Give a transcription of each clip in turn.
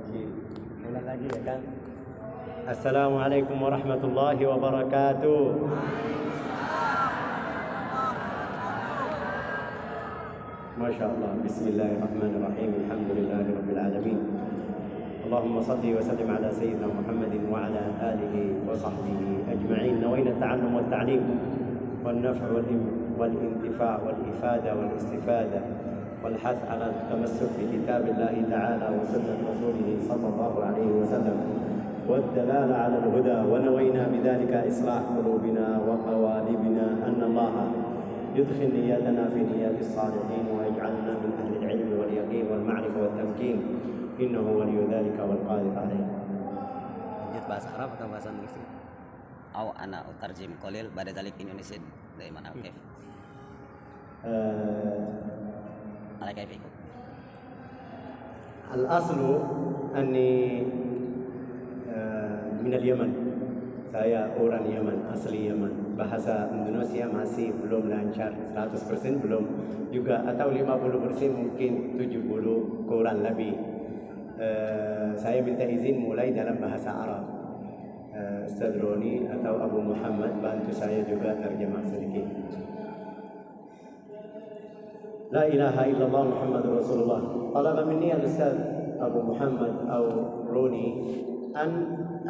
Mulai lagi ya kan. Assalamualaikum warahmatullahi wabarakatuh. Masya Allah. Bismillahirrahmanirrahim. Alhamdulillahi rabbil alamin. Allahumma salli wa sallim ala sayyidina Muhammadin wa ala alihi wa sahbihi ajma'in. Nawayna at-ta'allum wa at-ta'lim wal naf' wal intifa' wal ifada wal istifada والحث على التمسك بكتاب الله تعالى وسنة رسوله صلى الله عليه وسلم والدلالة على الهدى ونوينا بذلك إصلاح قلوبنا وقوالبنا أن الله يدخل نياتنا في نيات الصالحين ويجعلنا من أهل العلم واليقين والمعرفة والتمكين إنه ولي ذلك والقادر عليه. Lanjut bahasa Arab atau bahasa Inggris? Au ana utarjim qalil pada dalik Indonesia dari mana oke. الأصل أني من اليمن. Saya orang Yaman, asli Yaman. Bahasa Indonesia masih belum lancar 100% belum juga, atau 50% mungkin 70 kurang lebih. Saya minta izin mulai dalam bahasa Arab. Ustaz Roni atau Abu Muhammad bantu saya juga terjemah sedikit. لا إله إلا الله محمد رسول الله. طلب مني الأستاذ أبو محمد أو روني أن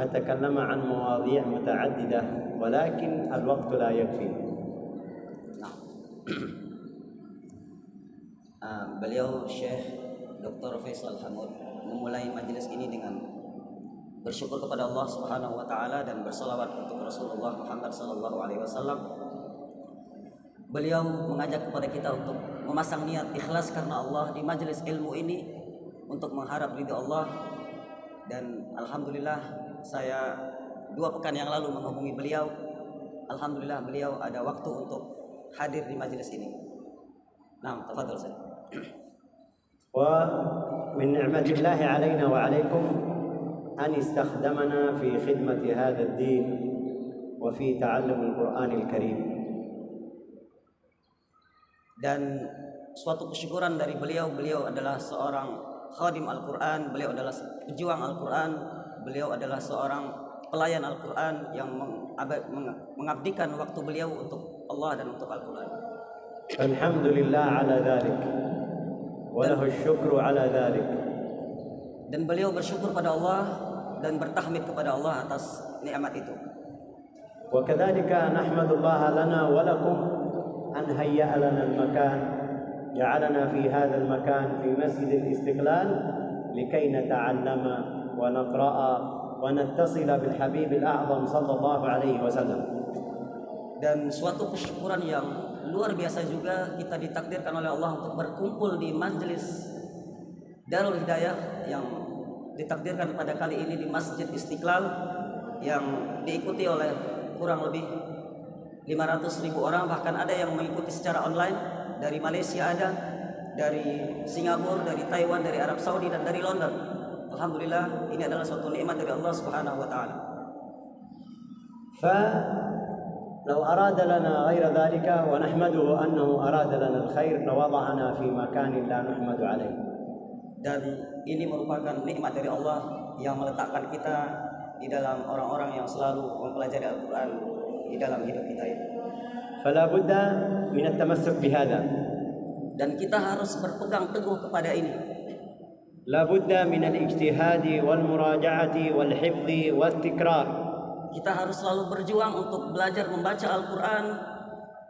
أتكلم عن مواضيع متعددة ولكن الوقت لا يكفي. Beliau Syekh Dr. Faisal Hamud memulai majelis ini dengan bersyukur kepada Allah Subhanahu wa taala dan berselawat untuk Rasulullah Muhammad sallallahu alaihi wasallam. Beliau mengajak kepada kita untuk memasang niat ikhlas karena Allah di majelis ilmu ini untuk mengharap ridha Allah, dan alhamdulillah saya 2 pekan yang lalu menghubungi beliau. Alhamdulillah beliau ada waktu untuk hadir di majelis ini. Nah, tafadhol Ustaz. Wa min ni'matillahi 'alaina wa 'alaikum an istakhdamana fi khidmati hadha ad-din wa fi ta'allum al-Qur'anil Karim. Dan suatu kesyukuran dari beliau adalah seorang khadim Al-Quran, beliau adalah pejuang Al-Quran, beliau adalah seorang pelayan Al-Quran yang mengabdikan waktu beliau untuk Allah dan untuk Al-Quran. Alhamdulillah ala dhalik wa lahu syukru ala dhalik. Dan beliau bersyukur pada Allah dan bertahmid kepada Allah atas nikmat itu. Wa kadzalika nahmadullah lana wa lakum أن هيأ لنا المكان، جعلنا في هذا المكان في مسجد الاستقلال لكي نتعلم ونقرأ ونتصل بالحبيب الأعظم صلى الله عليه وسلم. Dan suatu kesyukuran yang luar biasa juga kita ditakdirkan oleh Allah untuk berkumpul di majelis Darul Hidayah yang ditakdirkan pada kali ini di Masjid Istiqlal yang diikuti oleh kurang lebih 500.000 orang, bahkan ada yang mengikuti secara online dari Malaysia, ada dari Singapura, dari Taiwan, dari Arab Saudi, dan dari London. Alhamdulillah, ini adalah suatu nikmat dari Allah Subhanahu wa taala. فلو أراد لنا غير ذلك ونحمده أنه أراد لنا الخير لوضعنا في مكان لا نحمد عليه. Dan ini merupakan nikmat dari Allah yang meletakkan kita di dalam orang-orang yang selalu mempelajari Al-Quran di dalam hidup kita ini. فلا بد من التمسك بهذا. Dan kita harus berpegang teguh kepada ini. لا بد من الاجتهاد والمراجعة والحفظ والتكرار. Kita harus selalu berjuang untuk belajar membaca Al-Quran,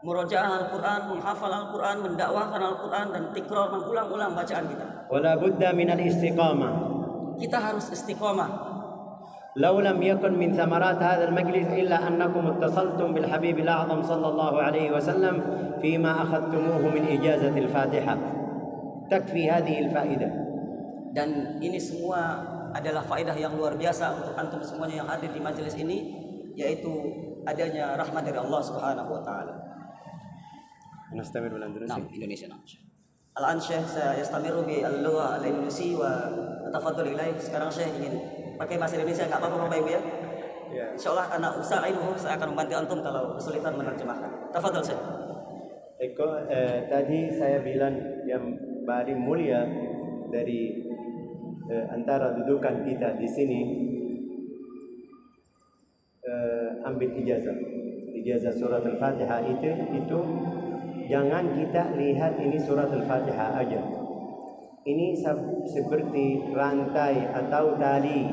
murajaah Al-Quran, menghafal Al-Quran, mendakwahkan Al-Quran, dan tikrar, mengulang-ulang bacaan kita. ولا بد من الاستقامة. Kita harus istiqamah. لو لم يكن من ثمرات هذا المجلس إلا أنكم اتصلتم بالحبيب الأعظم صلى الله عليه وسلم فيما أخذتموه من إجازة الفاتحة. تكفي هذه الفائدة. Dan ini semua adalah faedah yang luar biasa untuk antum semuanya yang hadir di majelis ini, yaitu adanya rahmat dari Allah Subhanahu wa taala. نستمر بالإندونيسي. نعم Indonesia. Al-an Syekh saya yastamiru bi al-lugha al-Indonesia wa atafadhal ilaih. Sekarang Syekh ingin pakai bahasa Indonesia, enggak apa-apa Bapak Ibu ya? Ya. Insyaallah anak usahainu saya akan membantu antum kalau kesulitan menerjemahkan. Tafadhal Syekh. Tadi saya bilang yang paling mulia dari antara dudukan kita di sini, ambil ijazah surat Al-Fatihah itu jangan kita lihat ini surat Al-Fatihah aja. Ini seperti rantai atau tali.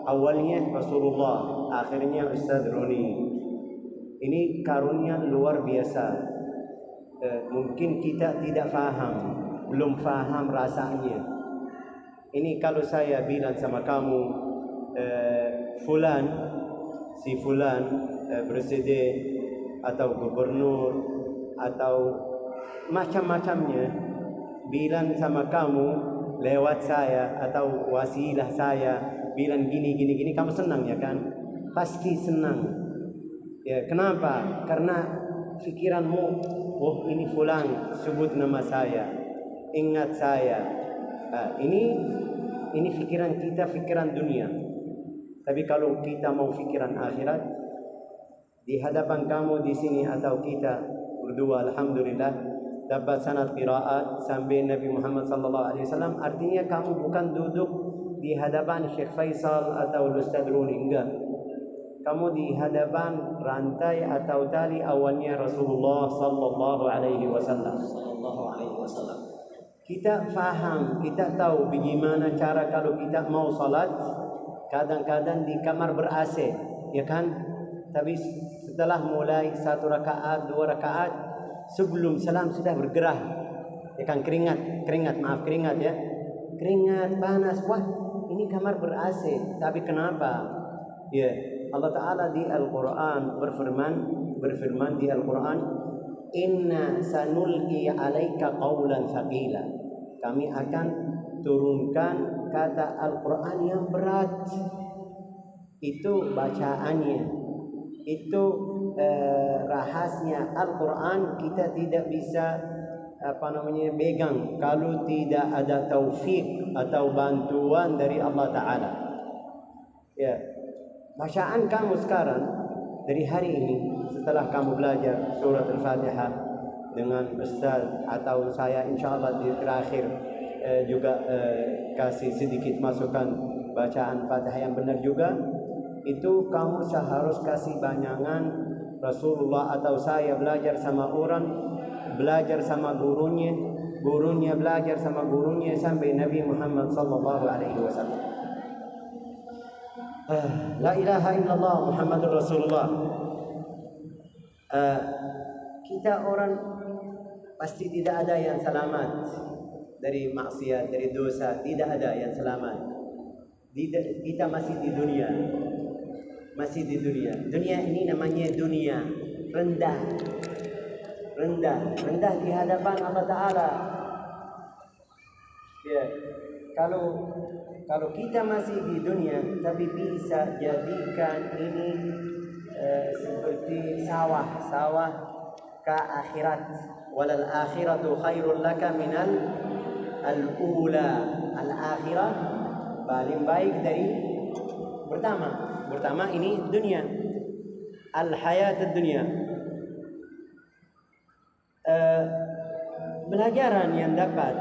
Awalnya Rasulullah, akhirnya Ustaz Roni. Ini karunia luar biasa. Mungkin kita tidak faham, belum faham rasanya. Ini kalau saya bilang sama kamu, si fulan presiden atau gubernur atau macam-macamnya, bilang sama kamu lewat saya atau wasilah saya, bilang gini, kamu senang ya kan? Pasti senang. Ya, kenapa? Karena pikiranmu, oh ini fulan, sebut nama saya, ingat saya. Ini pikiran kita, pikiran dunia. Tapi kalau kita mau pikiran akhirat, di hadapan kamu di sini atau kita berdua, alhamdulillah dapat sanad qiraat sampai Nabi Muhammad sallallahu alaihi wasallam. Artinya kamu bukan duduk di hadapan Syekh Faisal atau Ustaz Runi, enggak. Kamu di hadapan rantai atau tali awalnya Rasulullah sallallahu alaihi wasallam. Kita faham, kita tahu bagaimana cara kalau kita mau salat, kadang-kadang di kamar ber-AC, ya kan? Tapi setelah mulai 1 rakaat, 2 rakaat, sebelum salam sudah bergerah, ya kan? Keringat ya, keringat panas. Wah, ini kamar ber-AC. Tapi kenapa? Ya, Allah Ta'ala di Al-Quran berfirman di Al-Quran, Inna sanulqi alaika qawlan thaqila. Kami akan turunkan kata Al-Quran yang berat. Itu bacaannya, itu rahasnya Al-Quran. Kita tidak bisa pegang kalau tidak ada taufik atau bantuan dari Allah Ta'ala. Ya, bacaan kamu sekarang dari hari ini, setelah kamu belajar surat Al-Fatihah dengan Ustaz atau saya, insyaallah di terakhir juga kasih sedikit masukan bacaan Fatihah yang benar juga. Itu kamu seharus kasih banyangan Rasulullah atau saya belajar sama orang, belajar sama gurunya, gurunya belajar sama gurunya sampai Nabi Muhammad sallallahu alaihi wasallam. La ilaha illallah Muhammadur Rasulullah. Kita orang pasti tidak ada yang selamat dari maksiat, dari dosa. Tidak ada yang selamat. Kita masih di dunia. Dunia ini namanya dunia rendah di hadapan Allah Ta'ala. Ya, kalau kita masih di dunia, tapi bisa jadikan ini seperti sawah ke akhirat. Walal akhiratu khairul laka minal al-ula. Al-akhirah paling baik dari pertama ini dunia. Al-hayat dunia. Pelajaran yang dapat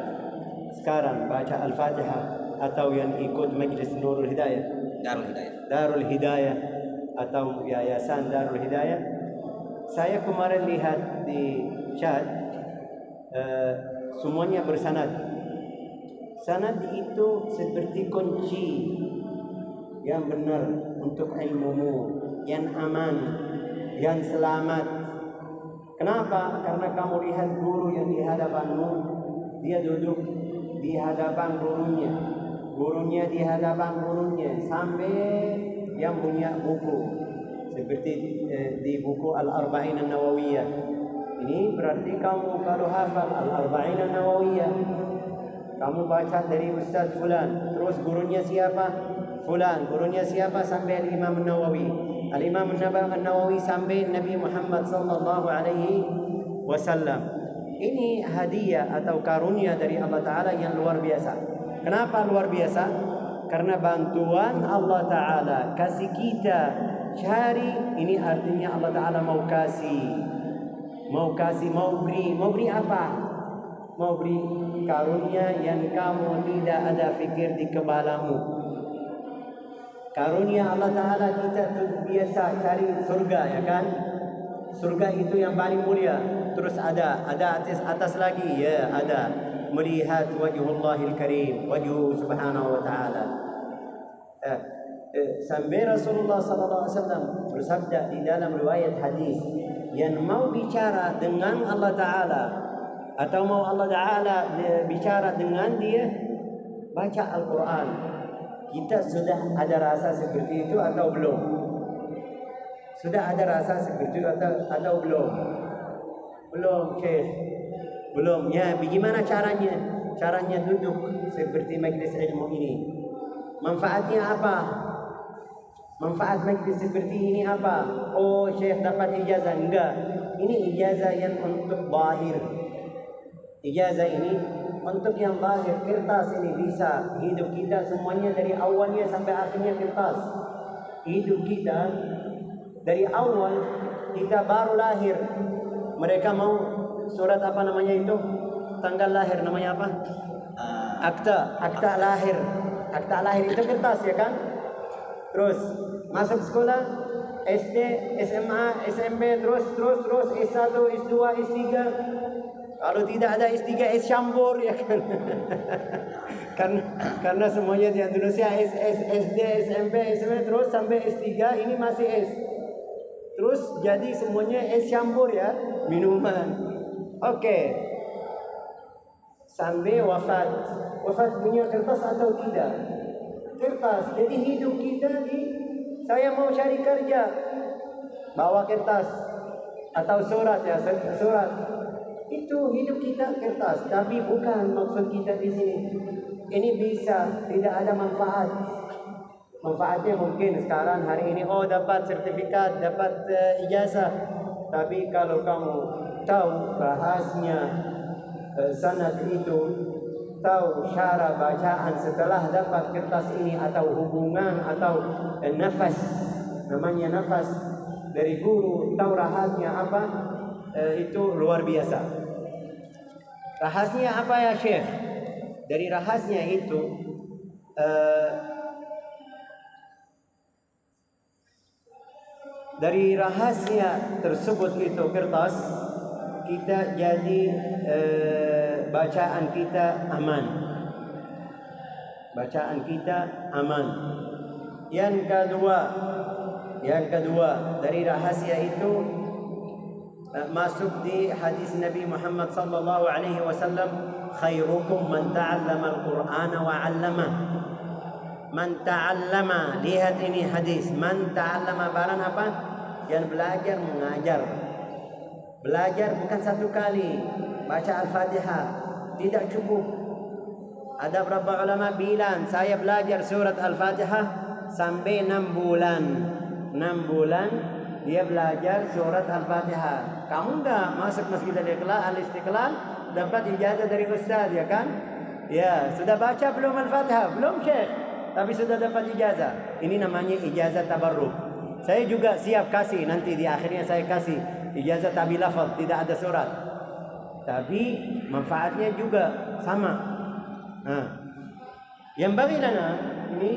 sekarang baca Al-Fatihah atau yang ikut Majlis Nurul Hidayah, Darul Hidayah atau Yayasan Darul Hidayah. Saya kemarin lihat di chat, semuanya bersanad. Sanad itu seperti kunci yang benar untuk ilmumu, yang aman, yang selamat. Kenapa? Karena kamu lihat guru yang di hadapanmu, dia duduk di hadapan gurunya di hadapan gurunya, sampai yang punya buku seperti di buku Al-Arba'in An-Nawawiyah. Ini berarti kamu kalau hafal Al-Arba'in An-Nawawiyah, kamu baca dari Ustaz Fulan, terus gurunya siapa? Fulan, gurunya siapa? Sampai Al-Imam An-Nawawi. Al-Imam An-Nawawi sampai Nabi Muhammad sallallahu alaihi wasallam. Ini hadiah atau karunia dari Allah Ta'ala yang luar biasa. Kenapa luar biasa? Karena bantuan Allah Ta'ala kasih kita cari. Ini artinya Allah Ta'ala mau beri apa? mau beri karunia yang kamu tidak ada fikir di kepalamu. Karunia Allah Ta'ala kita tuh biasa cari surga, ya kan? Surga itu yang paling mulia. Terus ada atas lagi, ya ada melihat wajhullahil karim, wajhu subhanahu wa ta'ala. Sampai Rasulullah SAW bersabda di dalam riwayat hadis, yang mau bicara dengan Allah Ta'ala atau mau Allah Ta'ala bicara dengan dia, baca Al-Quran. Kita sudah ada rasa seperti itu atau belum? Sudah ada rasa seperti itu atau belum? Belum, Syekh. Belum. Ya, bagaimana caranya? Caranya duduk seperti majlis ilmu ini. Manfaatnya apa? Manfaat majlis seperti ini apa? Oh, Syekh dapat ijazah. Enggak. Ini ijazah yang untuk zahir. Ijazah ini untuk yang zahir. Kertas ini bisa. Hidup kita semuanya dari awalnya sampai akhirnya kertas. Hidup kita dari awal kita baru lahir. Mereka mau surat apa namanya itu? Tanggal lahir namanya apa? Akta lahir. Akta lahir itu kertas, ya kan? Terus masuk sekolah SD, SMA, SMP, terus S1, S2, S3. Kalau tidak ada S3, S campur, ya kan? Karena semuanya di Indonesia SD, SMP, SMP, terus sampai S3 ini masih S. Terus jadi semuanya es campur, ya, minuman. Oke. Sampai wafat. Wafat punya kertas atau tidak? Kertas. Jadi hidup kita saya mau cari kerja, bawa kertas atau surat, ya, surat. Itu hidup kita kertas, tapi bukan maksud kita di sini. Ini bisa tidak ada manfaat. Manfaatnya mungkin sekarang hari ini dapat sertifikat, dapat ijazah. Tapi kalau kamu tahu rahasnya sanad itu, tahu cara bacaan setelah dapat kertas ini, atau hubungan atau nafas, namanya nafas dari guru, tahu rahasnya apa, itu luar biasa. Rahasnya apa ya, Syekh? Dari rahasnya itu dari rahasia tersebut itu kertas, kita jadi bacaan kita aman. Bacaan kita aman. Yang kedua dari rahasia itu masuk di hadis Nabi Muhammad sallallahu alaihi wasallam, khairukum man ta'allama al-Qur'ana wa 'allama. Man ta'allama, lihat ini hadis, man ta'allama, barang apa? Yang belajar mengajar. Belajar bukan satu kali baca Al-Fatihah, tidak cukup. Ada beberapa ulama bilang, saya belajar surat Al-Fatihah sampai 6 bulan. 6 bulan dia belajar surat Al-Fatihah. Kamu enggak masuk Masjid Al-Istiqlal dapat ijazah dari ustaz, ya kan? Ya, sudah baca belum Al-Fatihah? Belum, Syekh. Tapi sudah dapat ijazah. Ini namanya ijazah tabarruk. Saya juga siap kasih, nanti di akhirnya saya kasih ijazah tabi lafaz, tidak ada surat. Tapi manfaatnya juga sama. Yang bagi lana ini